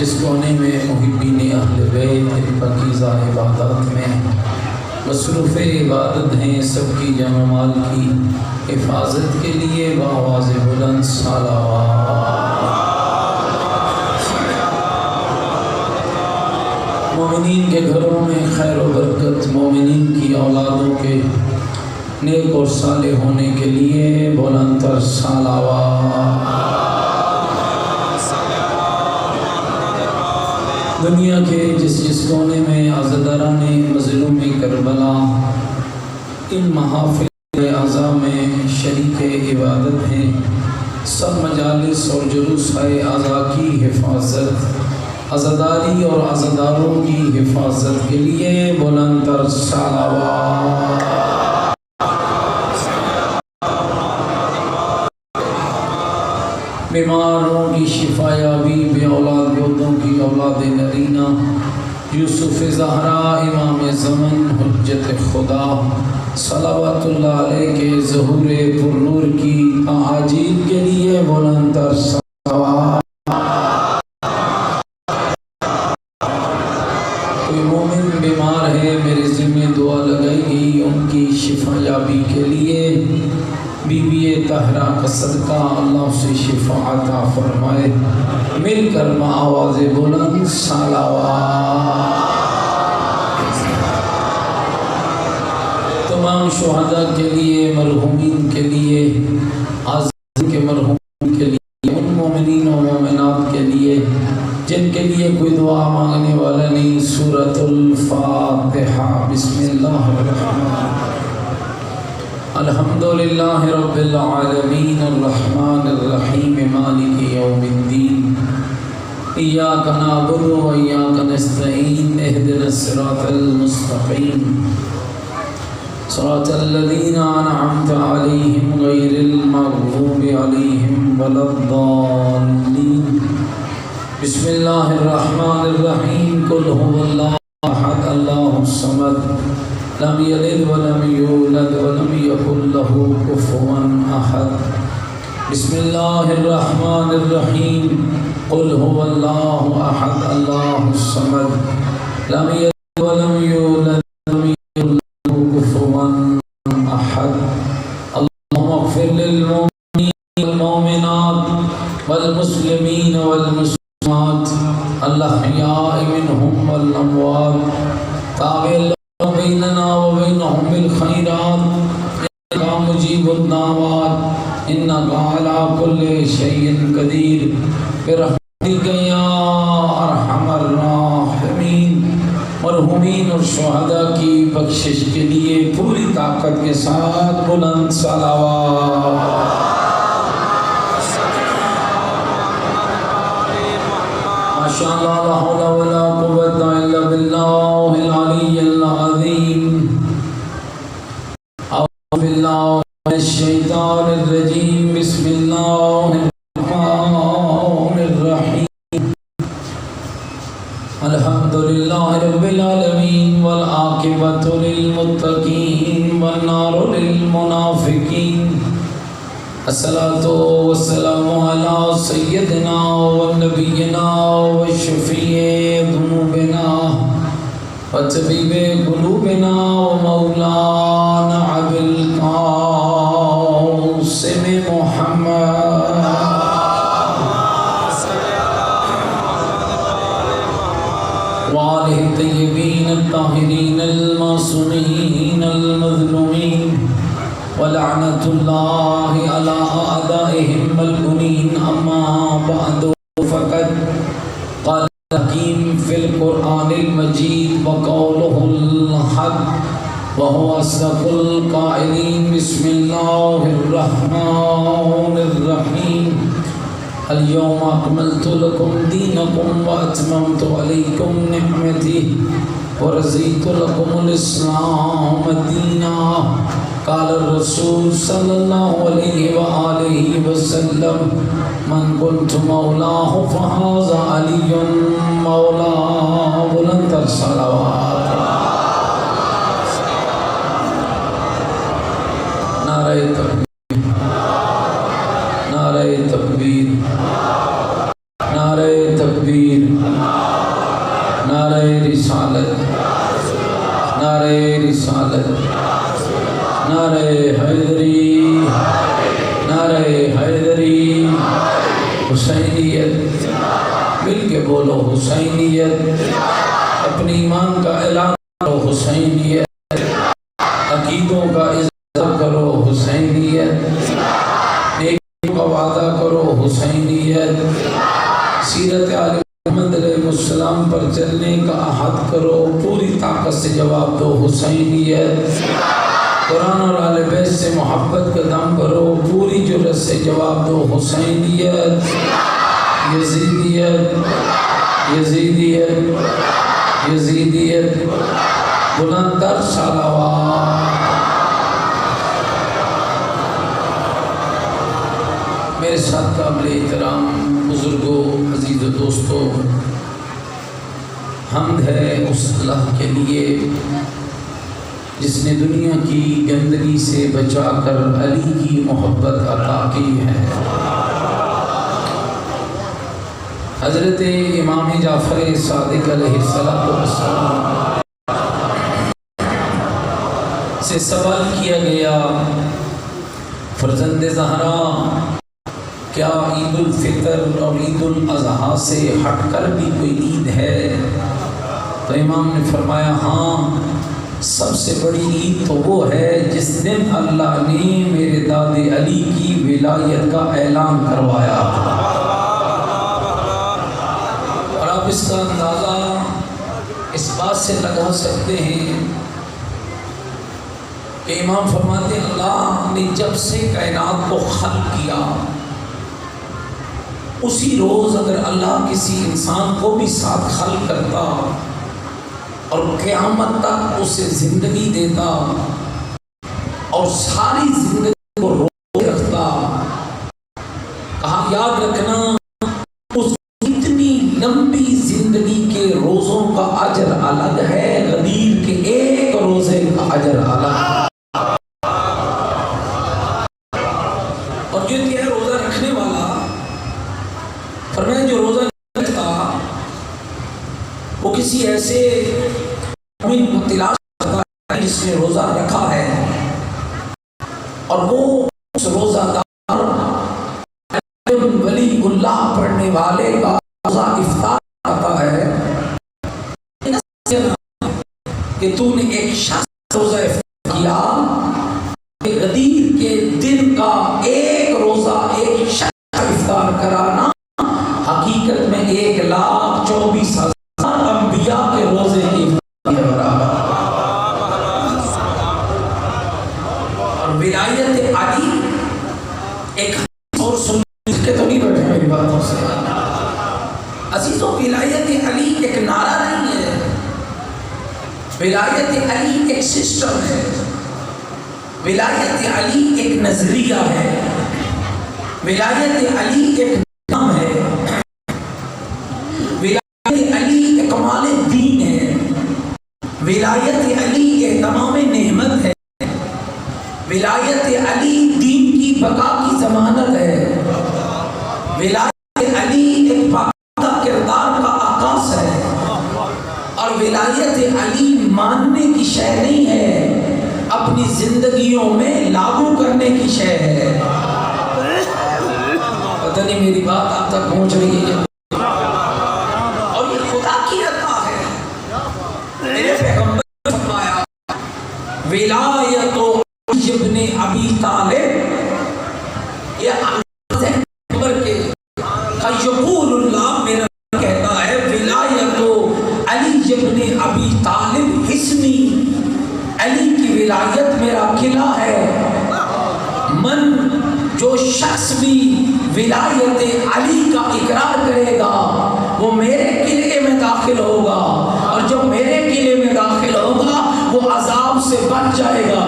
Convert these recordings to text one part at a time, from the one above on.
جس کونے میں محبین اہل بیت پاکیزہ عبادات میں مصروف عبادت ہیں، سب کی جان و مال کی حفاظت کے لیے بآواز بلند صلوات۔ مومنین کے گھروں میں خیر و برکت، مومنین کی اولادوں کے نیک اور صالح ہونے کے لیے بلند تر صلوات۔ دنیا کے جس کونے میں عزاداران مظلوم کربلا ان محافل اعضاء میں شریک عبادت ہیں، سب مجالس اور جلوس اعضاء کی حفاظت، عزاداری اور عزاداروں کی حفاظت کے لیے بلند تر صلوات۔ بیماروں کی شفا یابی، بے اولاد یودوں کی اولاد نرینہ، یوسف زہرا امام زمن حجت خدا صلوات اللہ علیہ کے ظہور پر نور کی تعاجیل کے لیے بلند تر صلوات۔ کوئی مومن بیمار ہے، میرے ذمہ دعا لگائی گئی ان کی شفا یابی کے لیے، بی بی طاہرہ کا صدقہ اللہ سے شفا عطا فرمائے، مل کر آواز بلند صلوات۔ تمام شہداء کے لیے، مرحومین کے لیے، عازم کے مرحومین کے لیے، ان مومنین و مومنات کے لیے جن کے لیے کوئی دعا مانگنے والا نہیں، سورۃ الفاتحہ۔ بسم اللہ الرحمن الرحیم۔ الحمدللہ رب العالمین الرحمن الرحیم مالک یوم الدین، ایاک نعبد و ایاک نستعین، اہدنا الصراط المستقیم، صراط الذین انعمت علیہم غیر المغضوب علیہم ولا الضالین۔ بسم اللہ الرحمن الرحیم۔ قل هو اللہ احد اللہ الصمد لم یلد ولم یولد ولم یکن له کفوا احد۔ بسم اللہ الرحمن الرحیم۔ قل هو اللہ احد اللہ الصمد لم یلد ولم یولد ولم یکن له کفوا احد۔ اللہم اغفر للمؤمنین والمؤمنات والمسلمین والمسلمات الاحیاء منهم والاموات، تابع بیننا و بینہم بالخیرات، انکا مجیب الدعوات، انکا علی کل شیء قدیر، برحمتک یا ارحم الراحمین۔ مرحومین اور شہداء کی بخشش کے لیے پوری طاقت کے ساتھ بلند صلوات۔ ماشاءاللہ لا حول ولا قوة الا باللہ العلی العظیم۔ اعوذ باللہ من الشیطان الرجیم، بسم اللہ الرحمن الرحیم۔ الحمدللہ رب العالمین والعاقبۃ للمتقین والنار للمنافقین۔ الصلاۃ والسلام علی سیدنا و نبینا و شفیع ذنوبنا و طبیب قلوبنا و مولانا ابی القاسم محمد وآلہ الطیبین الطاہرین المعصومین المظلومین، ولعنت اللہ علی اعدائہم ملعونین۔ اما بعد فقد قال الحکیم فی القرآن المجید وقولہ الحق وهو أصدق القائلين۔ بسم الله الرحمن الرحيم۔ اليوم أكملت لكم دينكم وأتممت عليكم نعمتي ورضيت لكم الإسلام دينا۔ قال الرسول صلى الله عليه وآله وسلم: من كنت مولاه فهذا علي مولاه۔ بلند صلوات۔ نعرہ تکبیر، نعرہ تکبیر، نعرہ تکبیر۔ حیدری، حسینیت، مل کے بولو حسینیت، اپنی ایمان کا اعلان کرو حسینیت، عقیدوں کا اظہار کرو حسینیت، نیکیوں کا وعدہ کرو حسینیت، سیرت آل محمد علیہ السلام پر چلنے کا عہد کرو، پوری طاقت سے جواب دو حسینیت، قرآن اور آل بیت سے محبت کا دم کرو، پوری جرأت سے جواب دو حسینیت، یزیدیت، یزیدیت، یزیدیت، بلند تر صلوات۔ میرے ساتھ قابل احترام بزرگوں، عزیز و دوستوں، حمد ہے اس اللہ کے لیے جس نے دنیا کی گندگی سے بچا کر علی کی محبت عطا کی ہے۔ حضرت امام جعفر صادق علیہ السلام سے سوال کیا گیا، فرزند زہرا کیا عید الفطر اور عید الاضحیٰ سے ہٹ کر بھی کوئی عید ہے؟ تو امام نے فرمایا ہاں، سب سے بڑی عید تو وہ ہے جس دن اللہ نے میرے داد علی کی ولایت کا اعلان کروایا۔ اور آپ اس کا اندازہ اس بات سے لگا سکتے ہیں کہ امام فرماتے ہیں اللہ نے جب سے کائنات کو خلق کیا، اسی روز اگر اللہ کسی انسان کو بھی ساتھ خلق کرتا اور قیامت تک اسے زندگی دیتا اور ساری زندگی کو روزے رکھتا، کہا یاد رکھنا اس اتنی لمبی زندگی کے روزوں کا اجر الگ ہے، غدیر کے ایک روزے کا اجر الگ ہے۔ اور جو یہ روزہ رکھنے والا، فرمایا جو روزہ نہیں رکھتا وہ کسی ایسے مومن کو تلاش کرتا ہے جس نے روزہ رکھا ہے، اور وہ اس روزہ دار ولی اللہ پڑھنے والے کا روزہ افطار کرتا ہے کہ تو نے ایک شخص روزہ افطار کیا، غدیر کے دن کا ایک روزہ ایک شخص افطار کرانا حقیقت میں 1,24,000 انبیاء کے روزے کی برابر۔ اور ولایت علی ایک اور سننے کے تو نہیں بیٹھے میری باتوں سے عزیزوں، ولایت علی ایک نعرہ نہیں ہے، ولایت علی ایک سسٹم ہے، ولایت علی ایک نظریہ ہے، ولایت علی ایک نام ہے، ولایت علی اکمال دین ہے، ولایت علی اہتمام نعمت ہے، ولایت علی دین کی بقا کی ضمانت ہے، ولایت علی ایک پاکیزہ کردار کا عکاس ہے، اور ولایت علی ماننے کی شے نہیں ہے، اپنی زندگیوں میں لاگو کرنے کی شے ہے۔ پتہ نہیں میری بات آپ تک پہنچ رہی ہے؟ اور یہ خدا کی عطا ہے۔ میرے پیغمبر نے فرمایا ولایت علی ابن ابی طالب، یہ پیغمبر کے یقول اللہ، میرا کہتا ہے ولایت علی ابن ابی طالب حسنی، علی کی ولایت میرا قلعہ ہے، من جو شخص بھی ولایت علی کا اقرار کرے گا وہ میرے قلعے میں داخل ہوگا، اور جو میرے قلعے میں داخل ہوگا وہ عذاب سے بچ جائے گا۔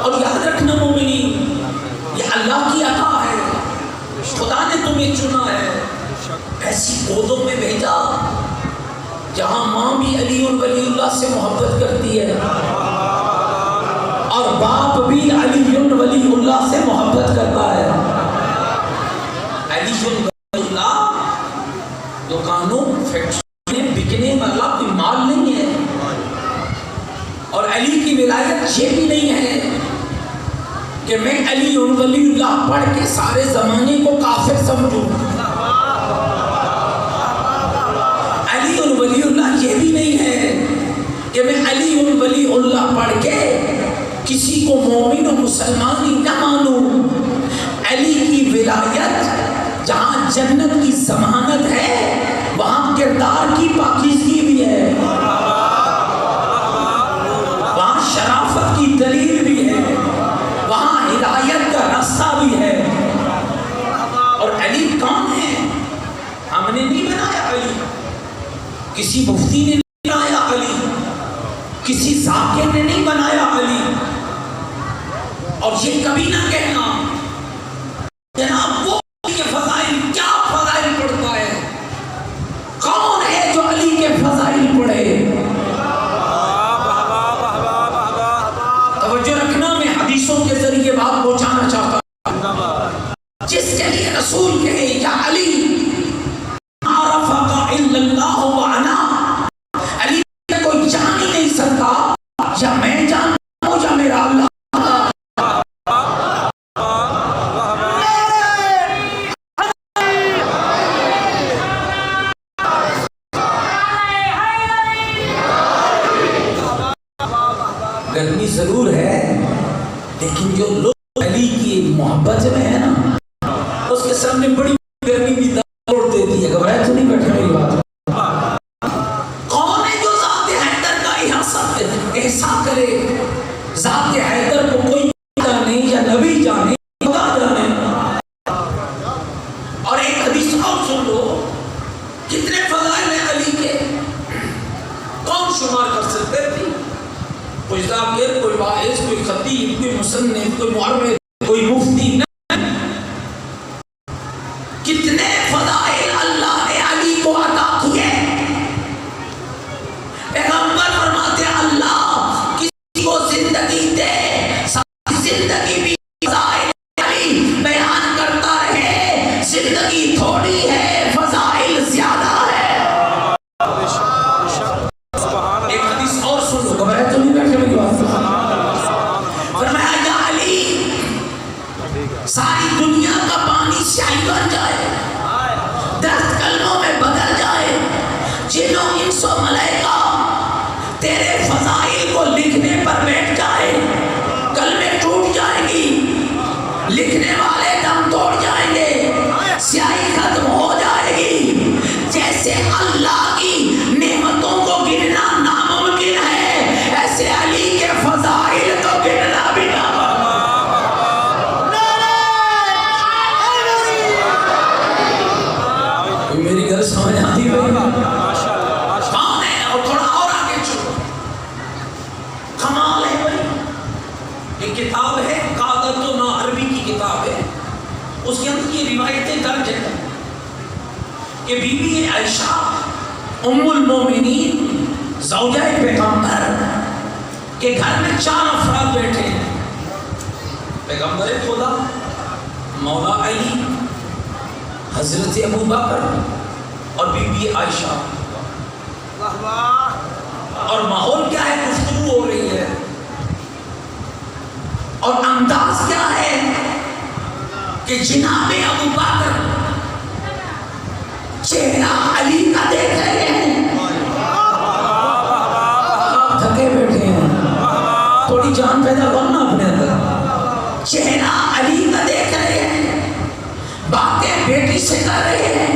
اور یاد رکھنا مومنین، یہ اللہ کی عطا ہے، خدا نے تمہیں چنا ہے، ایسی گودوں میں بھیجا جہاں ماں بھی علی ولی اللہ سے محبت کرتی ہے اور باپ بھی علی ولی اللہ سے محبت کرتا ہے۔ علی ولی اللہ دکانوں فیکٹری میں بکنے والا کوئی مال نہیں ہے، اور علی کی ولایت ولایت یہ بھی نہیں ہے کہ میں علی ولی اللہ پڑھ کے سارے زمانے کو کافر سمجھوں. علی ولی اللہ یہ بھی نہیں ہے کہ میں علی ولی اللہ پڑھ کے کسی کو مومن و مسلمان ہی نہ مانوں. علی کی ولایت جہاں جنت کی ضمانت ہے وہاں کردار کی پاکیزگی بھی ہے, وہاں شرافت کی دلیل بھی ہے, وہاں ہدایت کا راستہ بھی ہے. اور علی کون ہے؟ ہم نے نہیں بنایا علی, کسی مفتی نے نہیں بنایا علی, کسی ذاکر نے نہیں بنایا علی. اور یہ کبھی نہ کہنا جناب وہ علی کے فضائل, کیا فضائل پڑھتا ہے, کون ہے جو علی کے فضائل پڑھے. توجہ رکھنا, میں حدیثوں کے ذریعے بات پہنچانا چاہتا ہوں. جس کے لیے رسول کہے یا علی عرفک الا اللہ وانا, علی کوئی جان ہی نہیں سکتا یا میں جانتا ہوں یا میرا اللہ. گرمی ضرور ہے لیکن جو لوگ علی کی محبت میں ہے نا اس کے سامنے بڑی گرمی بھی توڑ دیتی ہے. گھبراہے تو نہیں بیٹھے میری بات. کون ہے جو ذات حیدر کا احسان کرے؟ ذات حیدر کو کوئی جانے یا نبی جانے خدا جانے. اور ایک حدیث اور سن لو, کتنے فضائل ہیں علی کے, کون شمار کر سکتے تھے؟ کوئی ذاکر, کوئی واعظ, کوئی خطیب, کوئی مصنف, کوئی معرف, کوئی مفتی نہیں. کتنے فضائل اللہ نے علی کو عطا کیے. پیغمبر فرماتے اللہ کسی کو زندگی دے ساری زندگی بھی فضائل علی بیان کرتا رہے. زندگی تھوڑی ہے, فضائل زیادہ ہے. ایک حدیث اور سن لو, گھبراہے تو نہیں بیٹھے میری بات. فرمایا یا علی ساری دنیا کا پانی سیاہی بن جائے, درخت کلموں میں بدل جائے, جنوں انس و ملائکہ تیرے فضائل کو لکھنے پر بیٹھ جائے, کلمے ٹوٹ جائیں گی, لکھنے والے دم توڑ جائیں گے, سیاہی ختم ہو جائے گی. جیسے اللہ کی نعمتوں کو گننا ناممکن ہے ایسے علی کے فضائل کو گننا بھی میری گھر سمجھ آتی ہے. کون ہے؟ اور تھوڑا اور آگے چلو, کمال ہے بھائی. ایک کتاب ہے قادت و نا عربی کی کتاب ہے, اس کے اندر یہ روایتیں درج ہیں کہ بی بی عائشہ ام المومنین زوجہ پیغمبر کے گھر میں 4 افراد بیٹھے ہیں. پیغمبر خدا, مولا علی, حضرت ابو بکر اور بی بی عائشہ. اور ماحول کیا ہے, گفتگو ہو رہی ہے, اور انداز کیا ہے کہ جناب ابو بکر چہرہ علی کا دیکھ رہے ہیں, تھکے بیٹھے ہیں, تھوڑی جان پیدا کرنا اپنے اندر. چہرہ علی کا دیکھ رہے ہیں, باتیں بیٹی سے کر رہے ہیں.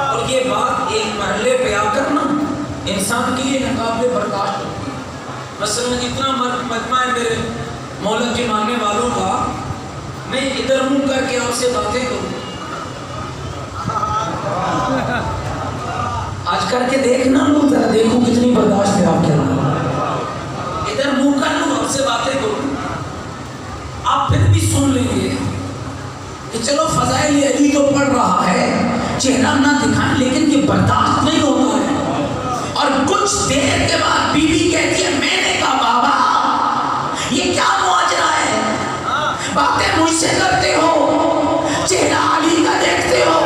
اور یہ بات ایک مرحلے پہ آ کر نا انسان کے لیے ناقابل برداشت ہوتی ہے. مثلا اتنا مجمع ہے میرے مولا کے ماننے والوں کا, میں ادھر منہ کر کے آپ سے باتیں کروں, آج کر کے دیکھنا لو, ذرا دیکھو کتنی برداشت ہے آپ کے اندر. ادھر منہ کر لوں آپ سے باتیں کروں, آپ پھر بھی سن لیں گے کہ چلو فضائل علی تو پڑھ رہا ہے, چہرہ نہ دکھائیں, لیکن یہ برداشت نہیں ہوتا ہے. اور کچھ دیر کے بعد بی بی کہتی ہے میں نے کہا بابا یہ کیا معاجرہ ہے, باتیں مجھ سے کرتے ہو, چہرہ علی کا دیکھتے ہو.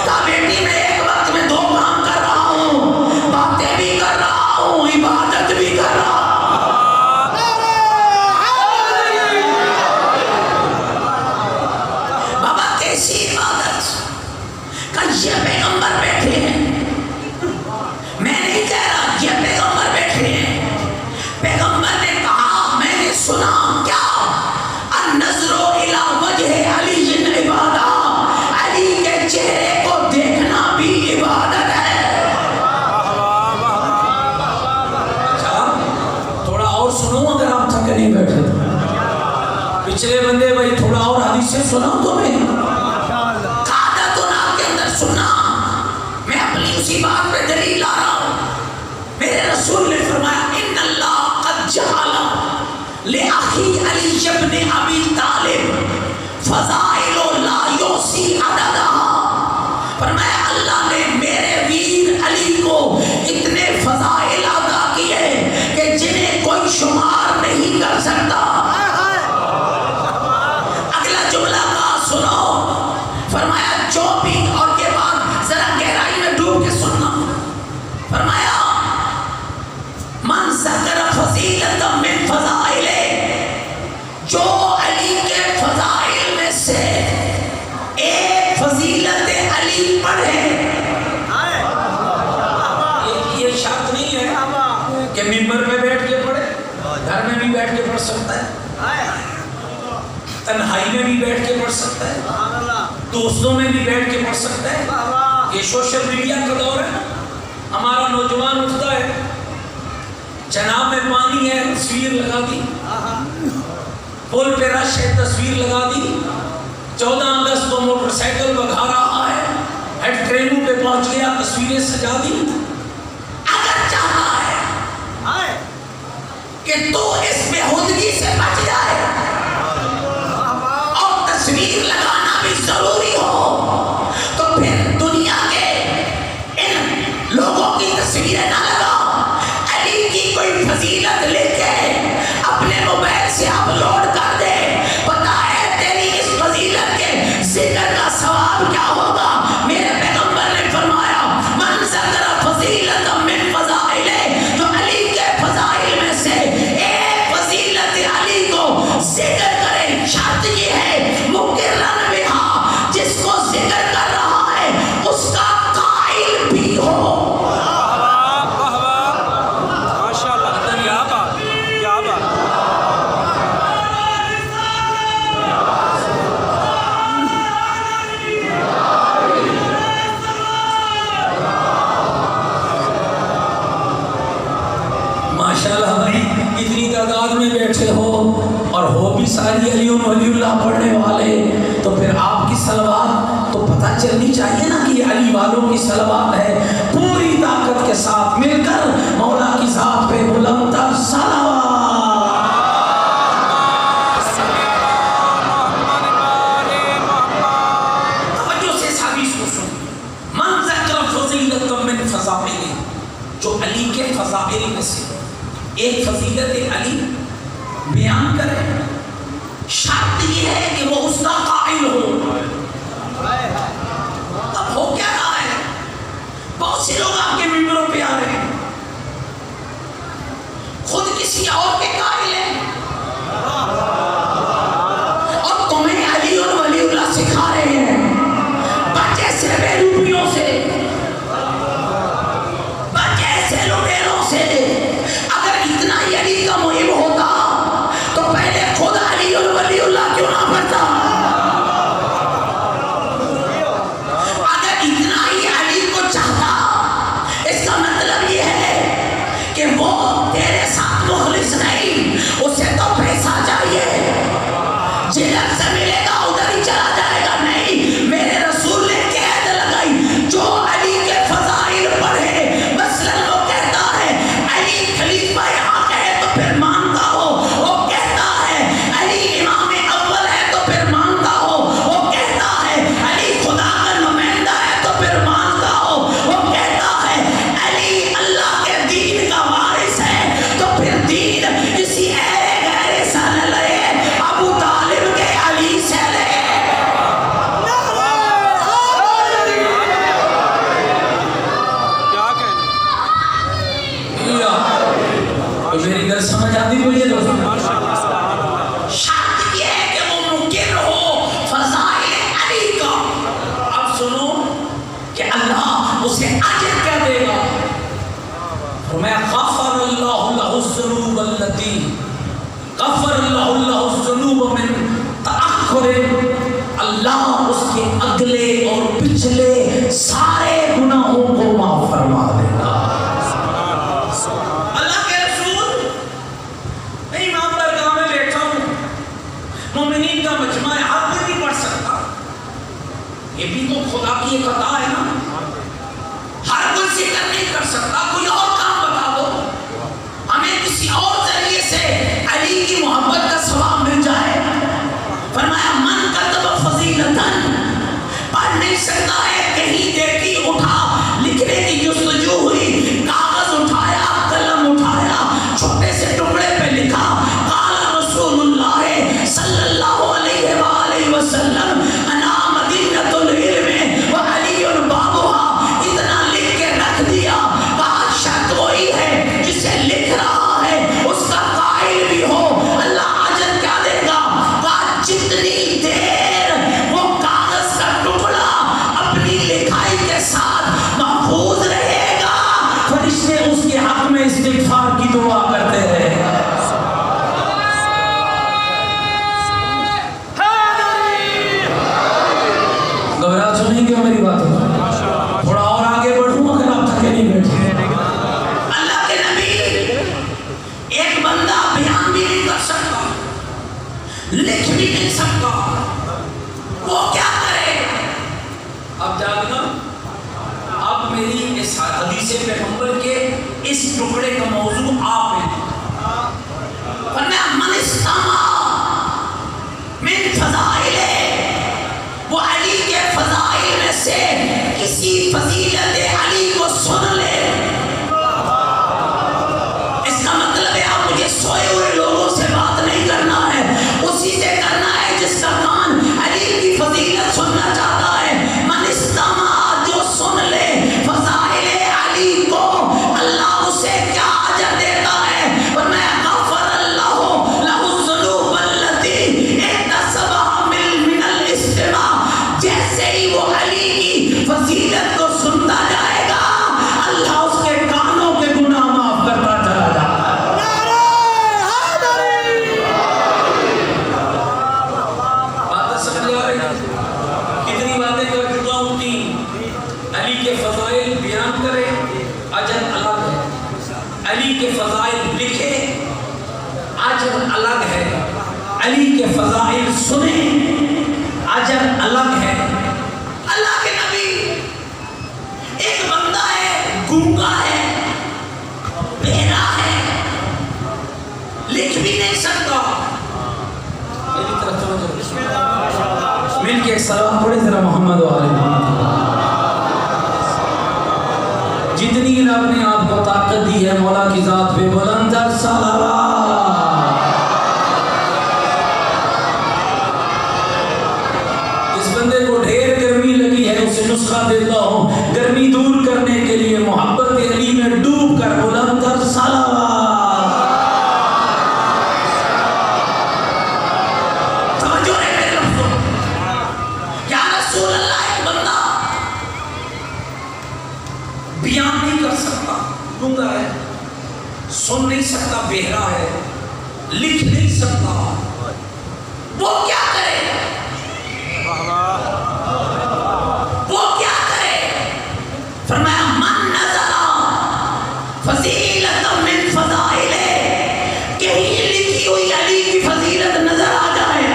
کہا بیٹی میں ایک وقت میں 2 کام کر رہا ہوں, باتیں بھی کر رہا ہوں, عبادت بھی سنو اگر آپ تھکے نہیں بیٹھے تو پچھلے بندے بھائی تھوڑا اور حدیثیں سناؤ تمہیں قعدتنا کے اندر سننا میں اپنی اسی بات پہ دلیل لا رہا ہوں میرے رسول نے فرمایا ان اللہ قد جعل لأخی علی ابن ابی طالب فضائل لا یوسی عددہا فرمایا اللہ نے میرے ویر علی کو اتنے فضائل عطا کیے کہ جنہیں کوئی شمار نہیں کر سکتا اگلا جملہ کا سنو فرمایا جو بھی اور کے بعد ذرا گہرائی میں ڈوب کے سننا فرمایا من ذکر فضیلت من فضائل جو علی کے فضائل میں سے ایک فضیلت علی پڑھے یہ شرط نہیں ہے کہ منبر پہ بیٹھ کے پڑھے گھر میں بھی بیٹھ کے پڑھ سکتا ہے تنہائی میں بھی بیٹھ کے پڑھ سکتا ہے دوستوں میں بھی بیٹھ کے پڑھ سکتا ہے یہ سوشل میڈیا کا دور ہے ہمارا نوجوان اٹھتا ہے جناب میں پانی ہے تصویر لگا دی پل پہ رش ہے تصویر لگا دی 14 اگست کو موٹر سائیکل بگھا رہا ہے ہیڈ ٹرینوں پہ پہنچ گیا تصویریں سجا دی اگر چاہتا ہے کہ تو اس بےہودگی سے بچ جائے اور تصویر لگانا بھی ضروری ہو تو پھر دنیا کے ان لوگوں کی تصویریں نہ لگا علی کی کوئی فضیلت لے کے اپنے موبائل سے اپلوڈ کر دے پتہ ہے تیری اس فضیلت کے ذکر کا ثواب کیا ہوگا میرے پیغمبر نے فرمایا من ذکر فضیلت من فضائل جو علی کے فضائل میں سے ایک فضیلت علی کو ذکر کرے شرط یہ ہے مقرن بہا جس کو ذکر کر رہا ہے اس کا قائل بھی ہو ماشاءاللہ بھائی اتنی تعداد میں بیٹھے ہو اور ہو بھی ساری علی ولی اللہ پڑھنے والے تو پھر آپ کی صلوات تو پتہ چلنی چاہیے نا کہ علی والوں کی صلوات ہے پوری طاقت کے ساتھ مل کر مولا کی ذات پہ بلند تر صلوات توجہ سے اس حدیث کو سن من ذکر فضیلت من فضائل جو علی کے فضائل میں سے ایک فضیلت علی بیان کرے شرط یہ ہے کہ وہ اس کا قائل ہو اب ہو کیا رہا ہے بہت سے لوگ آپ کے ممبروں پہ آ رہے ہیں خود کسی اور کے قائل ہیں اور تمہیں علی اور ولی اللہ سکھا رہے ہیں بچے سے بے روپیوں سے بچے سے لٹیروں سے اتنا ہی علی کا محب ہوتا تو پہلے خود علی اور ولی اللہ کیوں نہ پڑھتا اگر اتنا ہی علی کو چاہتا اس کا مطلب یہ ہے کہ وہ تیرے ساتھ مخلص نہیں اسے تو پیسہ چاہیے جدھر سے ملے گا ادھر ہی چلا جائے گا نہیں میرے رسول نے قید لگائی جو علی کے فضائل پڑھے مثلا وہ کہتا ہے علی خلیفہ پھر مانتا ہو وہ کہتا ہے علی امام اول ہے تو پھر مانتا ہو وہ کہتا ہے علی خدا کا نمائندہ ہے تو پھر مانتا ہو وہ کہتا ہے علی اللہ کے دین کا وارث ہے تو پھر دین کسی ایرے غیرے سے نہ لے ابو طالب کے علی سے لے میری گل سمجھ آتی مجھے شرط یہ ہے کہ وہ مقر ہو فضائل علی کا اب سنو کہ اللہ اسے اجر کیا دے گا فرمایا غفر اللہ لہ الذنوب التي غفر اللہ لہ الذنوب من تأخر اللہ اس کے اگلے اور پچھلے سارے گناہوں کو معاف فرما دے گا تو خدا کی ایک عطا ہے نا، ہر کوئی ذکر نہیں کر سکتا، کوئی اور کام بتا دو ہمیں کسی اور ذریعے سے علی کی محبت کا ثواب مل جائے۔ فرمایا من کتب فضیلتن، پڑھ نہیں سکتا ہے، کہیں دیکھی اٹھا لکھنے کی جستجو ہوئی، کاغذ اٹھایا قلم اٹھایا چھوٹے سے ٹکڑے پہ لکھا قال رسول اللہ صلی اللہ علیہ وآلہ وسلم انا مدینۃ العلم وعلی بابها، اتنا لکھ کے رکھ دیا، کہا شرط وہی ہے جسے لکھ رہا ہے اس کا قائل بھی ہو، اللہ اجر کیا دے گا؟ کہا جتنی دیر وہ کاغذ کا ٹکڑا اپنی لکھائی کے ساتھ محفوظ رہے گا، فرشتے اس کے حق میں استغفار کی دعا کرتے رہے گا۔ گھبرا سنیں گے میری بات تھوڑا اور آگے بڑھوں اگر آپ تھکے نہیں بیٹھے۔ اللہ کے نبی ایک بندہ بیان بھی نہیں کر سکتا، لکھ بھی نہیں سکتا، وہ کیا کرے؟ اب جاگنا، اب میری اس حدیث پیغمبر کے اس ٹکڑے کا موضوع آپ ہیں، فرمایا من استمع من فضائل، وہ علی کے فضائل میں سے کسی فضیلت علی کو سن لے۔ اس کا مطلب ہے آپ مجھے سوئے ہوئے لوگوں سے بات نہیں کرنا ہے، اسی سے کرنا ہے جس کا کان علی کی فضیلت سننا چاہتا ہے۔ من استمع، جو سن لے فضائل علی کو، اللہ اسے کیا اجر دیتا ہے؟ فرمایا غفر اللہ لہ الذنوب التي اکتسبها من الاستماع، جیسے ہی وہ علی کی فضیلت کو سنتا جائے گا اللہ اس کے کانوں کے گناہ معاف کرتا چلا جاتا ہے۔ بات سمجھ آ رہی ہے؟ کتنی باتیں کر چکا ہوں، تین۔ علی کے فضائل بیان کرے اجر الگ ہے، علی کے فضائل لکھے اجر الگ ہے، علی کے فضائل سنیں اجر الگ ہے۔ اللہ کے نبی ایک بندہ ہے، گونگا ہے، بہرا ہے، لکھ بھی نہیں سکتا، میری طرف توجہ مل کے ایک سلام پڑھے ذرا محمد و آل محمد۔ جتنی رب نے آپ کو طاقت دی ہے مولا کی ذات پہ بلند تر صلوات۔ اس بندے کو ڈھیر گرمی لگی ہے، اسے نسخہ دیتا ہوں گرمی دور کرنے کے لیے، محبت علی میں ڈوب کر بلند تر صلوات۔ توجہ ہے میرے لفظوں، یا رسول اللہ، ایک بندہ بیان نہیں کر سکتا، گونگا ہے، سن نہیں سکتا، بہرا ہے، لکھ نہیں سکتا، وہ کیا کرے؟ وہ کیا کرے؟ فرمایا من نظر فضیلت من فضائل، کہیں لکھی ہوئی علی کی فضیلت نظر آ جائے،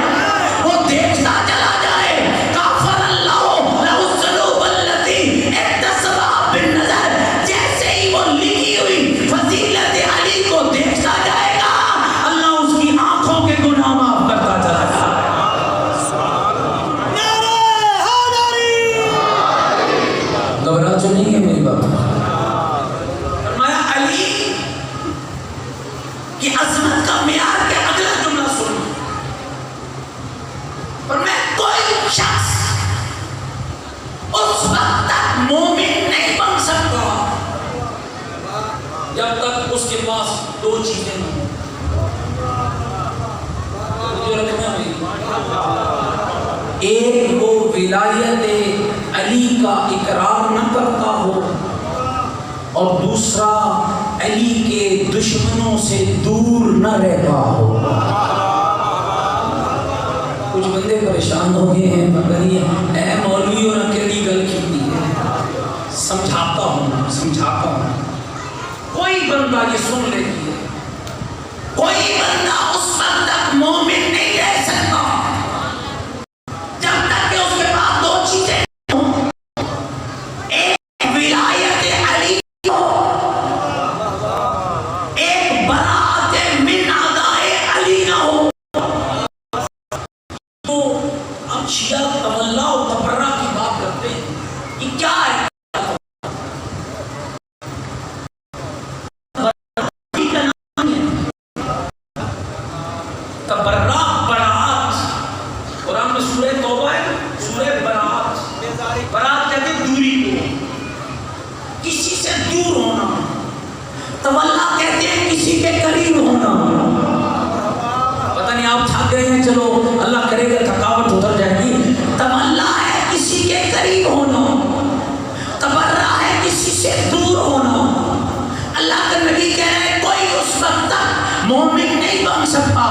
وہ دیکھتا چلا جائے، غفر اللہ لہ الذنوب التي اکتسبها بالنظر، جیسے ہی وہ لکھی ہوئی فضیلت علی کو دیکھتا جائے گا اللہ اس کی آنکھوں کے گناہ معاف کرتا چلا جائے۔ گھبرا جو نہیں ہے میری بات۔ فرمایا علی کی عظمت کا معیار کے اگلا جملہ سن، فرمایا کوئی شخص اس وقت تک مومن نہیں بن سکتا جب تک اس کے پاس دو چیزیں ہوں۔ جو رکھنا ہے ایک وہ ولایت علی کا اقرار نہ کرتا ہو، اور دوسرا علی کے دشمنوں سے دور نہ رہتا ہو۔ کچھ بندے پریشان ہو گئے ہیں، پتہ نہیں اے مولوی اور اکیلی گل کی ہے، سمجھاتا ہوں۔ کوئی بندہ یہ سن لیتی ہے، کوئی بندہ اس وقت تک مومن نہیں رہ سکتا جب تک کہ اس کے پاس دو چیزیں ہوں۔ شیعہ تولا و تبرہ کی بات کرتے ہیں، یہ کیا ہے؟ تبرہ برات، قرآن میں سورہ توبہ ہے، سورہ برات، برات کہتے ہیں دوری کو، کسی سے دور ہونا، تولا کہتے ہیں کسی کے قریب ہونا۔ پتہ نہیں آپ تھک گئے ہیں، چلو اللہ کرے گا تھکاوٹ اتر جائے گی۔ تولا ہے کسی کے قریب ہونا، تبرہ ہے کسی سے دور ہونا۔ اللہ کا نبی کہہ رہے ہیں کوئی اس وقت تک مومن نہیں بن سکتا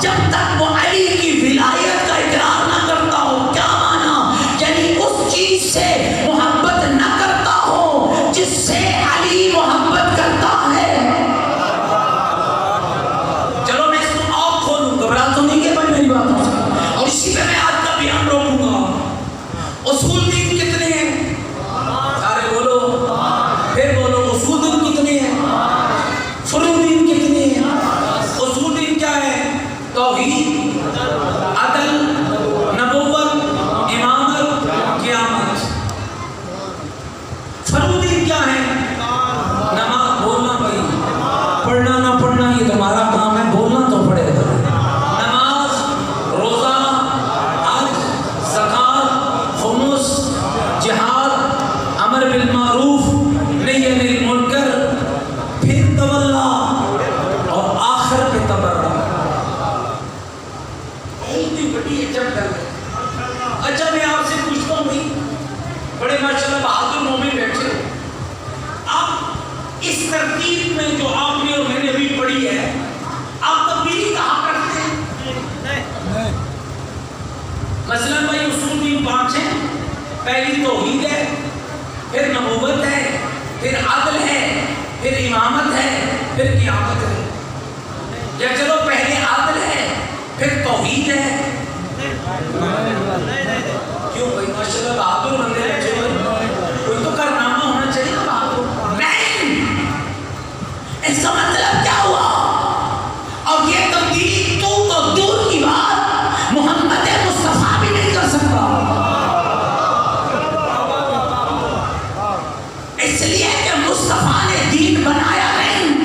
جب تک وہ علی کی ولایت کا اقرار نہ کرتا ہو۔ کیا معنی؟ یعنی اس چیز سے محبت نہ کرتا ہو جس سے علی محبت کرتا ہے۔ چلو میں اس کو آپ کھولوں، گھبرا تو نہیں کہ بھائی میری بات ہو، اور اسی پہ میں آج کا بیان روکوں گا۔ اصول دین کتنے ہیں؟ سارے بولو، پھر بولو اصول دین کتنے ہیں؟ فروع دین کتنے ہیں؟ اصول دین کیا ہے؟ توحید، عدل، نبوت، امامت، قیامت۔ فروع دین کیا ہے؟ نماز، بولنا بھائی، پڑھنا نہ پڑھنا یہ تمہارا کام ہے، بولنا تو پڑے گا۔ نماز، روزہ، حج، زکوٰۃ، خمس، جہاد، امر بالمعروف، نہی عن المنکر، پھر تولا، اور آخر پہ تبرہ۔ بہت ہی بڑی عجب گل ہے۔ اچھا میں آپ سے پوچھتا ہوں بھائی، بڑے ماشاءاللہ بہادر مومن بیٹھے ہو، آپ اس ترتیب میں جو آپ نے اور میں نے ابھی پڑھی ہے، آپ تبدیلی کہاں کرتے ہیں؟ مثلاً بھائی اصول دین 5 ہیں، پہلی توحید ہے، پھر نبوت ہے، پھر عدل ہے، پھر امامت ہے، پھر قیامت ہے۔ یا چلو پہلے عدل ہے، پھر توحید ہے۔ کیوں بھائی ماشاءاللہ بہادر بندے بیٹھے ہوئے، کوئی تو کارنامہ ہونا چاہیے نا بہادر۔ نہیں، اس کا مطلب کیا ہوا؟ اور یہ تبدیلی تو دور کی بات محمد مصطفیٰ بھی نہیں کر سکتا، اس لیے کہ مصطفیٰ نے دین بنایا نہیں،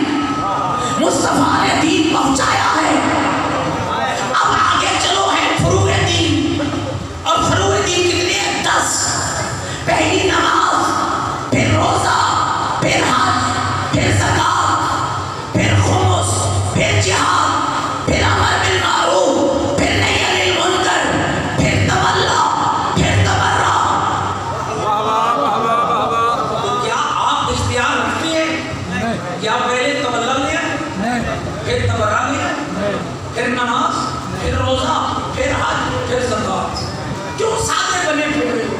مصطفیٰ نے دین پہنچایا ہے۔ اب آگے چلو ہے فروع دین، اور فروع دین کتنے ہیں؟ 10۔ پہلی نماز، پھر روزہ، پھر حج، پھر زکوٰۃ، پھر خمس، پھر جہاد، پھر امر بالمعروف، پھر نہی عن المنکر، پھر تولا، پھر تبرہ۔ تو کیا آپ اختیار رکھتے ہیں کیا پہلے تولا لیا، پھر تبرہ لیا، پھر نماز، پھر روزہ، پھر حج، پھر زکوٰۃ؟ کیوں سادے بنے پھرے ہو؟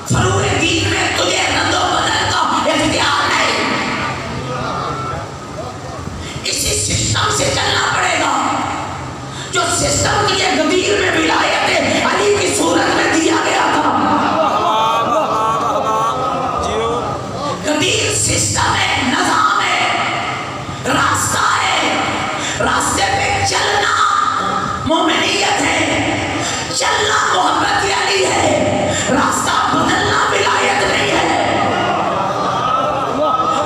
فروع دین میں تجھے رد و بدل کا اختیار نہیں، اسی سسٹم سے چلنا پڑے گا جو سسٹم تجھے غدیر میں ولایت علی کی صورت میں دیا گیا تھا۔ غدیر سسٹم ہے، نظام ہے، راستہ ہے، راستے پہ چلنا مومنیت ہے، چلنا محبت علی ہے، راستہ بدلنا ولایت نہیں ہے،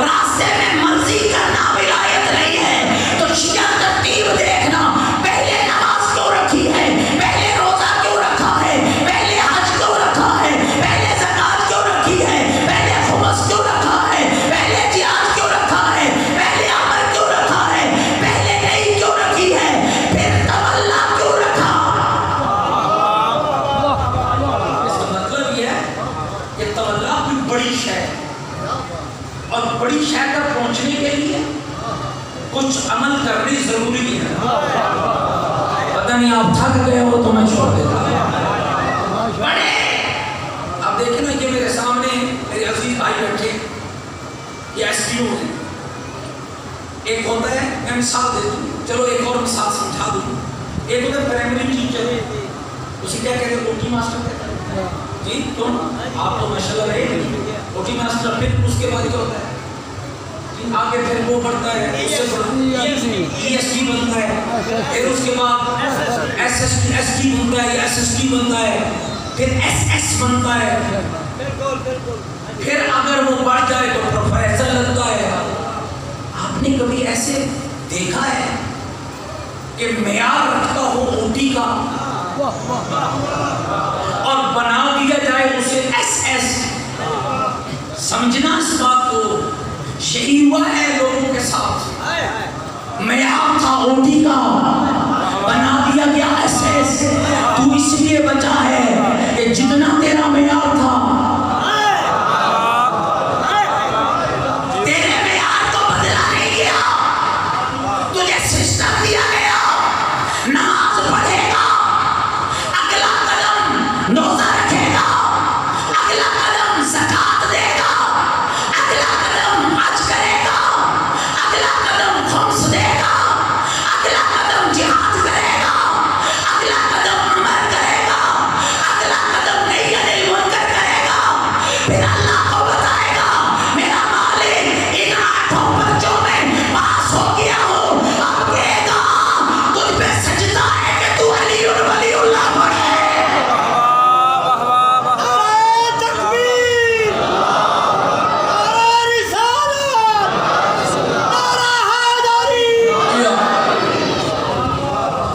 راستے میں مرضی کرنا ولایت نہیں ہے۔ تو شیعہ ترتیب دیکھنا، پہلے نماز کیوں رکھی ہے، پہلے روزہ کیوں رکھا ہے، پہلے حج کیوں رکھا ہے، پہلے زکوٰۃ کیوں رکھی ہے، پہلے خمس کیوں رکھا ہے، پہلے جہاد کیوں رکھا ہے، پہلے امر کیوں رکھا ہے، پہلے نہیں کیوں رکھی ہے، پھر تولا کیوں رکھا؟ اس کا مطلب یہ ہے کہ تولا کوئی بڑی شے ہے، اور بڑی شے تک پہنچنے کے لیے کچھ عمل کرنی ضروری ہے۔ پتہ نہیں آپ تھک گئے ہو تو میں چھوڑ دیتا ہوں۔ بڑے اب دیکھیں نا، یہ میرے سامنے میرے عزیز بھائی بیٹھے، یہ ایس ڈی او ہیں۔ ایک ہوتا ہے، میں مثال دے دوں، چلو ایک اور مثال سمجھا دوں۔ ایک ہوتا ہے پرائمری ٹیچر، اسے کیا کہتے ہیں؟ اوٹی ماسٹر کہتے ہیں۔ جی کیوں؟ آپ تو ماشاءاللہ رہے نہیں اوٹی ماسٹر، پھر اس کے بعد کیا ہوتا ہے؟ آگے پھر وہ بڑھتا ہے، اس سے بڑھتا ہے ای ایس ٹی بنتا ہے، پھر اس کے بعد ایس ٹی بنتا ہے یا ایس ایس ٹی بنتا ہے، پھر ایس ایس بنتا ہے، پھر اگر وہ بڑھ جائے تو پروفیسر لگتا ہے۔ آپ نے کبھی ایسے دیکھا ہے کہ معیار رکھتا ہو اوٹی کا اور بنا دیا جائے اسے ایس ایس؟ سمجھنا اس بات کو، یہی ہوا ہے لوگوں کے ساتھ۔ معیار تھا اوٹی کا، بنا دیا گیا ایس ایس۔ تو اس لیے بچا ہے کہ جتنا تیرا معیار تھا، تیرے معیار کو بدلا نہیں گیا، تجھے سسٹم دیا گیا۔ نماز پڑھے گا، اگلا قدم روزہ رکھے گا، اگلا قدم زکات دے گا، اگلا قدم حج کرے گا، اگلا قدم خمس دے گا، اگلا قدم جہاد کرے گا، اگلا قدم عمر کرے گا، اگلا قدم نئی المنکر کرے گا۔ پھر اللہ کو بتائے گا میرا مالک ان 8 بچوں میں پاس ہو گیا ہوں، اب کہے گا تجھ پہ سجدہ ہے کہ تو علی ولی اللہ پڑھے۔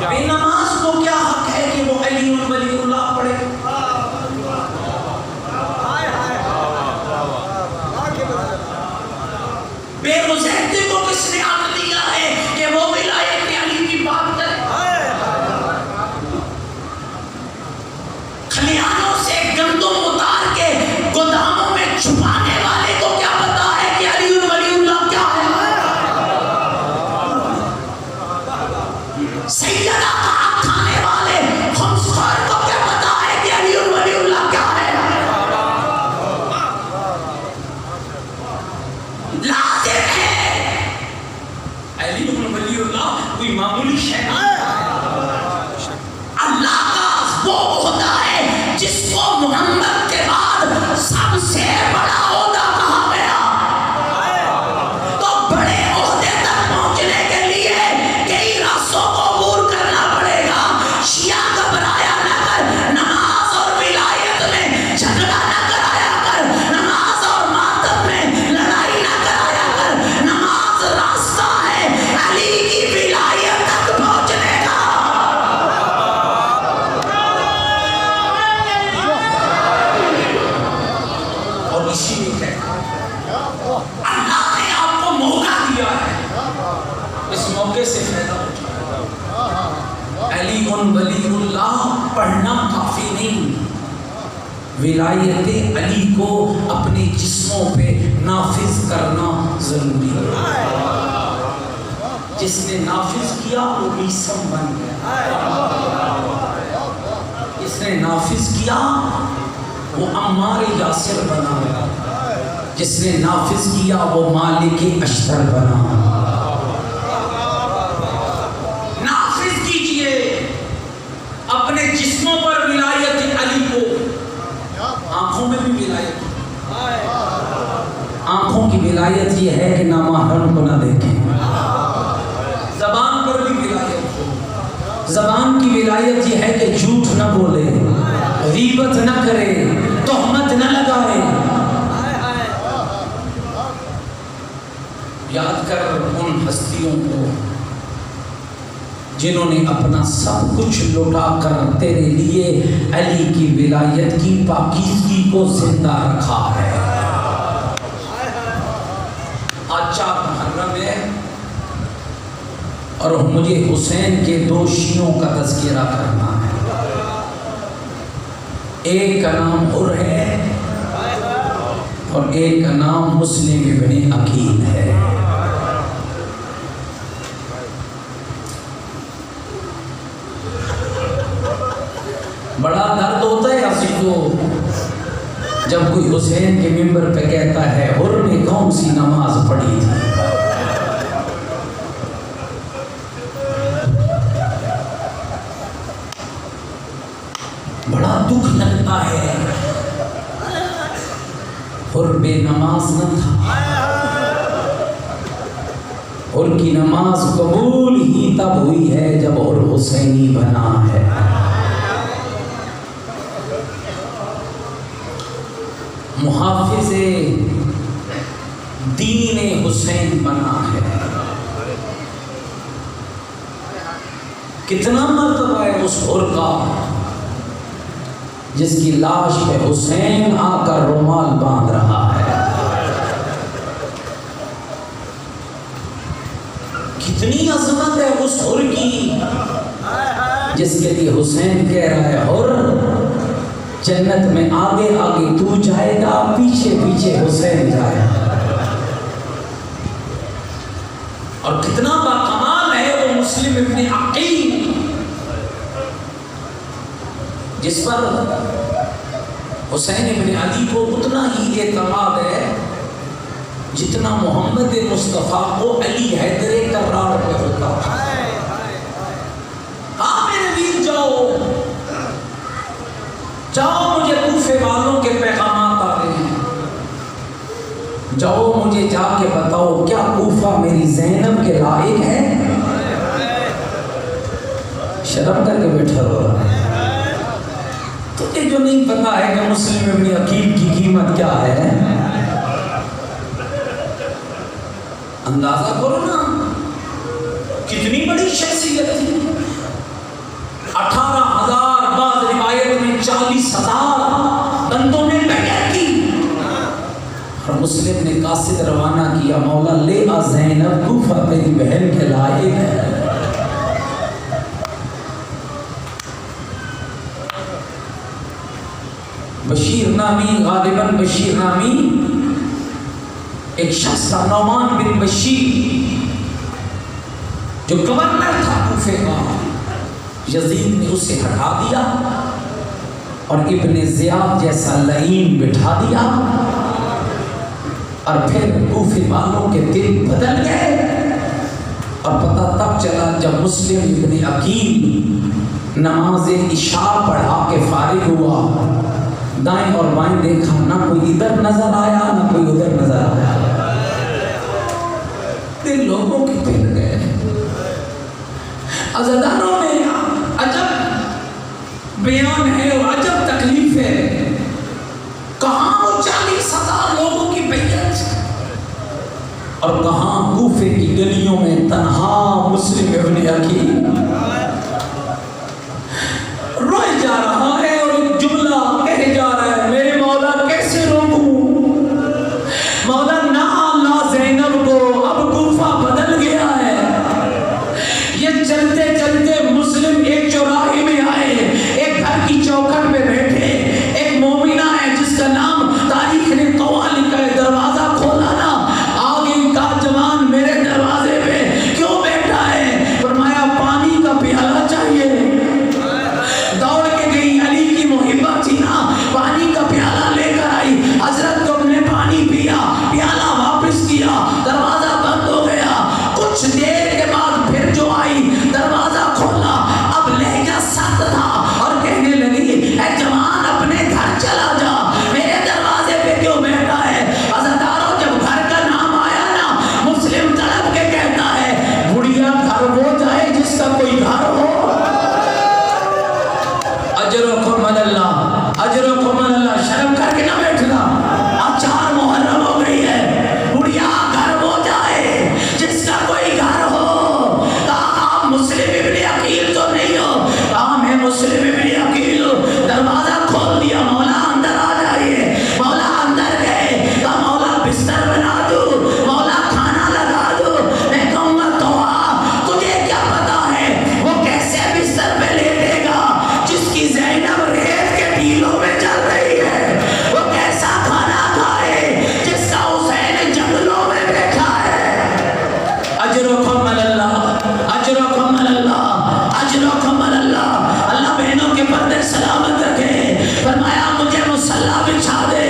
بے نماز کو کیا حق ہے کہ وہ علی ولی اللہ پڑھے؟ بے مذہبی کو کس نے حق دیا ہے کہ وہ ولایت علی کی بات کرے؟ کھلیانوں سے گندم اتار کے گوداموں میں چھپانے والے کو کیا پتا ہے کہ علی ولی اللہ کیا ہے؟ سیدہ کا کھانے والے خمسخوار کو کیا پتا ہے کہ علی ولی اللہ کیا ہے؟ لازم ہے علی ولی اللہ کوئی معمولی شے نہیں ہے۔ اللہ کا وہ عہدہ ہے جس کو محمد کے بعد سب سے بڑا عہدہ کہا گیا۔ تو بڑے عہدے تک پہنچنے کے لیے کئی راستوں کو عبور کرنا پڑے گا۔ شیعہ گھبرایا نہ کر، نماز اور ولایت میں جھگڑا نہ کرایا کر، نماز اور ماتم میں لڑائی نہ کرایا کر۔ نماز راستہ ہے علی کی ولایت تک پہنچنے کا۔ اور اسی لیے اللہ نے آپ کو موقع دیا ہے، اس موقع سے فائدہ اٹھائیں۔ علی ولی اللہ پڑھنا کافی نہیں، ولایت علی کو اپنے جسموں پہ نافذ کرنا ضروری ہے۔ جس نے نافذ کیا وہ میسم بن گیا، جس نے نافذ کیا وہ عمار یاسر بنا، جس نے نافذ کیا وہ مالک اشتر بنا۔ نافذ کیجئے اپنے جسموں پر ولایت علی کو، آنکھوں میں بھی ولایت، آنکھوں کی ولایت یہ ہے کہ نامحرم کو نہ دیکھیں۔ زبان پر بھی ولایت، زبان کی ولایت یہ ہے کہ جھوٹ نہ بولے، غیبت نہ کرے، تہمت نہ لگائے۔ یاد کر ان ہستیوں کو جنہوں نے اپنا سب کچھ لوٹا کر تیرے لیے علی کی ولایت کی پاکیزگی کو زندہ رکھا ہے۔ آج 4 محرم ہے اور مجھے حسین کے 2 شیعوں کا تذکرہ کرنا ہے۔ ایک کا نام حر ہے اور ایک کا نام مسلم ابن عقیل ہے۔ بڑا درد ہوتا ہے اسی کو جب کوئی حسین کے ممبر پہ کہتا ہے حر نے کون سی نماز پڑھی تھی۔ بڑا دکھ لگتا ہے، حر بے نماز نہ تھا، حر کی نماز قبول ہی تب ہوئی ہے کتنا مرتبہ ہے اس حر کا جس کی لاش پہ حسین آ کر رومال باندھ رہا ہے. کتنی عظمت ہے اس حر کی جس کے لیے حسین کہہ رہا ہے حر جنت میں آگے آگے تو جائے گا، پیچھے پیچھے حسین جائے گا. اور کتنا باکمال ہے وہ مسلم ابن عقیل جس پر حسین ابن علی کو اتنا ہی اعتماد ہے جتنا محمد مصطفیٰ کو علی حیدر کرار پہ ہوتا ہے. ہاں میرے ویر جاؤ جاؤ، مجھے کوفے والوں کے پیغامات آ رہے ہیں، جاؤ مجھے جا کے بتاؤ کیا کوفہ میری زینب کے لائق ہے؟ شرم کر کے بیٹھا رہا ہے. تجھے جو نہیں پتا ہے کہ مسلم ابن عقیل کی قیمت کیا ہے، اندازہ کرو نا کتنی بڑی شخصیت تھی. 18,000 بعض روایت میں 40,000 بندوں نے بیعت کی اور مسلم نے قاصد روانہ کیا، مولا لے آ زینب، کوفہ تیری بہن کے لائق ہے. بشیر نامی، غالباً بشیر نامی ایک شخص تھا، نعمان بن بشیر، جو گورنر تھا کوفے کا. یزید نے اسے ہٹا دیا اور ابن زیاد جیسا لعین بٹھا دیا اور پھر کوفے والوں کے دل بدل گئے. اور پتہ تب چلا جب مسلم ابن عقیل نماز عشاء پڑھا کے فارغ ہوا، دائیں اور بائیں دیکھا، نہ کوئی ادھر نظر آیا نہ کوئی ادھر نظر آیا. دل لوگوں کے پھر گئے. عزاداروں میں عجب بیان ہے اور عجب تکلیف ہے. کہاں وہ 40,000 لوگوں کی بیعت اور کہاں کوفے کی گلیوں میں تنہا مسلم ابن عقیل روئے جا رہا ہے اور ایک جملہ کہے جا رہا ہے، میرے مولا کیسے روکوں، مولا نہ لا زینب کو، اب کوفہ بدل گیا ہے. یہ چلتے چلتے مسلم ایک چوراہے میں آئے، ایک گھر کی چوکھٹ پہ بیٹھے، ایک مومنہ ہے جس کا نام تاریخ نے قوا لکھا ہے. دروازہ کھولا نا، آگے کا جوان میرے دروازے پہ کیوں بیٹھا ہے؟ فرمایا پانی کا پیالہ چاہیے. دوڑ کے گئی، علی کی محبت تھی نا، پانی کا پیالہ لے کر آئی. حضرت کو نے پانی پیا، پیالہ واپس کیا، دروازہ بند ہو گیا. کچھ دیر کے بعد پھر جو آئی، دروازہ کھولا. اب لہجہ سخت تھا اور کہنے لگی، اے جوان اپنے گھر چلا جا، میرے دروازے پہ کیوں بیٹھا ہے؟ عزاداروں جب گھر کا نام آیا نا، مسلم تڑپ کے کہتا ہے، بڑھیا گھر وہ جائے جس کا کوئی گھر ہو. اجرکم اللہ، اجرکم اللہ. شرم کر کے نہ بیٹھنا، اب 4 محرم ہو گئی ہے. بڑھیا گھر وہ جائے جس کا کوئی گھر ہو. کہا آپ مسلم ابن عقیل تو نہیں ہو؟ کہا میں مسلم ابن عقیل ہوں. دروازہ کھول دیا، مولا اندر آ جائیے. مولا اندر گئے، کہا مولا بستر بنا دوں، مولا کھانا لگا دوں. میں کہوں گا تو تجھے کیا پتا ہے وہ کیسے بستر پہ لیٹے گا جس کی زینب ریت کے ٹیلوں میں چل رہی ہے؟ وہ کیسا کھانا کھائے جس کا حسین جنگلوں میں بیٹھا ہے؟ اجرکم اللہ، اجرکم اللہ، اجرکم اللہ. اللہ بہنوں کے پردے سلامت رکھے. فرمایا مجھے مصلی بچھا دے.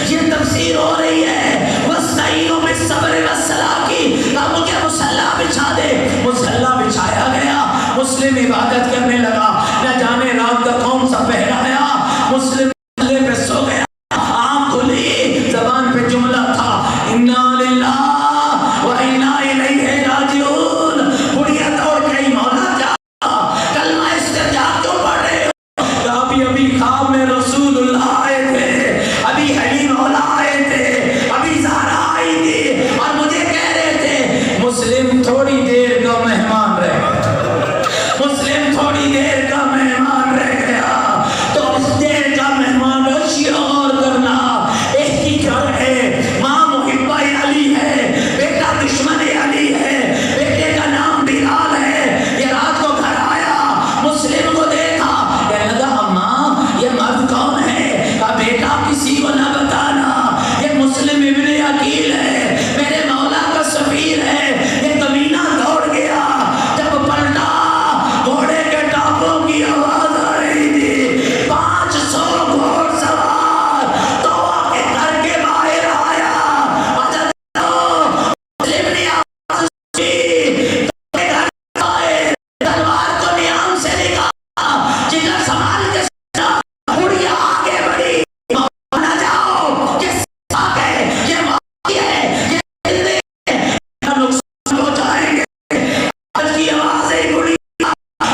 یہ تفسیر ہو رہی ہے وَاسْتَعِینُوا بِالصَّبْرِ وَالصَّلَاةِ کی، مجھے مصلی بچھا دے. مصلی بچھایا گیا، مسلم عبادت کرنے لگا. نہ جانے رات کا کون سا پہرا آیا، مسلم مصلی پہ سو گیا. آنکھ کھلی، زبان پہ جملہ تھا، اِنَّا لِلَّهِ وَإِنَّا إِلَيْهِ رَاجِعُونَ. بڑھیا دوڑ گئی، مولا کیا کلمہ استرجاع کیوں پڑھ رہے ہو؟ کہا ابھی خواب میں رسول اللہ آئے تھے، ابھی حلیم مولا آئے تھے، ابھی زہرا آئی تھی اور مجھے کہہ رہے تھے مسلم تھوڑی دیر کا مہمان رہے. مسلم کی آوازیں گڑی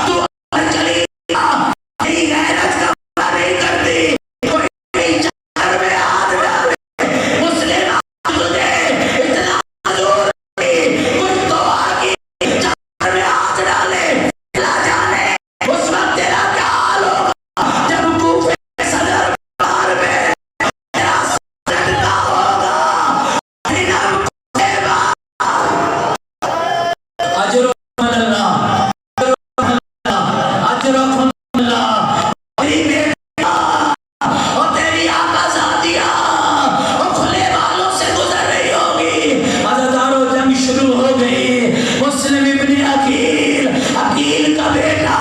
تو چلی میری غیرت کا پتہ نہیں کرتی کوئی چادر میں ہاتھ ڈالے مسلم تجھے اتنا حضور کچھ تو آگے چادر میں ہاتھ ڈالے اللہ جانے اس وقت تیرا کیا حال ہوگا جب کوفے صدر بار میں تیرا سجدہ ہوگا اجر اللہ اجر اللہ اور تیری آقا ذاتیہ اور کھلے بالوں سے گزر رہی ہوگی عزادارو جنگ شروع ہو گئی مسلم ابن عقیل عقیل کا بیٹا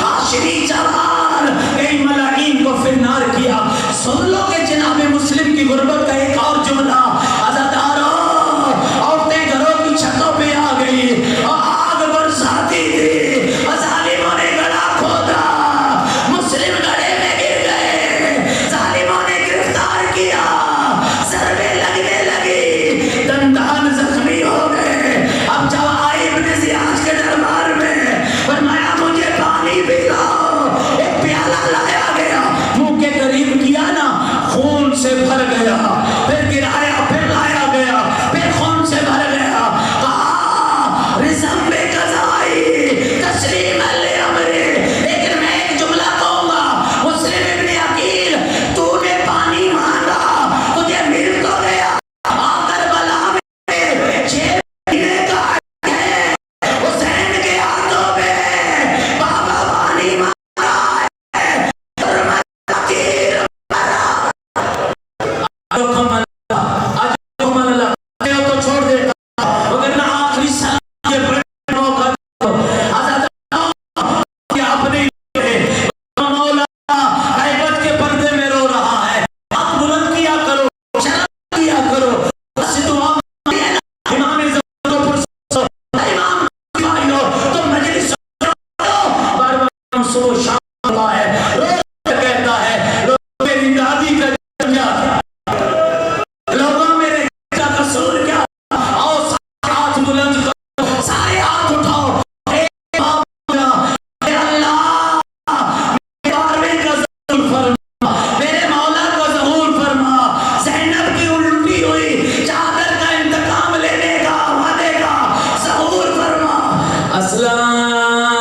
عاشری جوان کئی ملعین کو فنار کیا سن لو کہ جناب مسلم کی غربت کا ایک اور جملہ عزادارو عورتیں گھروں کی چھتوں پہ آ گئی اور آگ برساتی تھی ظالموں نے گڑا کھودا مسلم گڑے میں گر گئے ظالموں نے گرفتار کیا ضربیں لگنے لگی دندان زخمی ہو گئے اب جب آئی ابن زیاد کے دربار میں فرمایا مجھے پانی پلاؤ ایک پیالہ لایا گیا منہ کے قریب کیا نا خون سے بھر گیا پھر گرایا پھر لایا گیا پھر خون سے بھر گیا کہا رزم بے قضائی تسلیم علی امرے لیکن میں ایک جملہ کہوں گا مسلم ابن عقیل تو نے پانی مانگا تجھے مل تو گیا کربلا میں 6 مہینے کا ہے حسین کے ہاتھوں میں بابا پانی مانگا ہے اور میں عقیل تو چھوڑ دیتا مگر نہ آخری سال یہ بڑے موقع کہ اپنے مولا غیبت کے پردے میں رو رہا ہے آپ بلند کیا کرو شرم کیا کرو بس دعا امام زمان کو پرسو امام بھائیو تو مجلس بار بار صبح شام ہوتا ہے روز کہتا ہے لوگ میری دادی کا لوگوں میرے کا قصور کیا آؤ سارے ہاتھ بلند کرو سارے ہاتھ اٹھاؤ اے اللہ میرے بارے کا ظہور فرما میرے مولا کا ظہور فرما زینب کی الٹی ہوئی چادر کا انتقام لینے کا وعدے کا ظہور فرما اسلام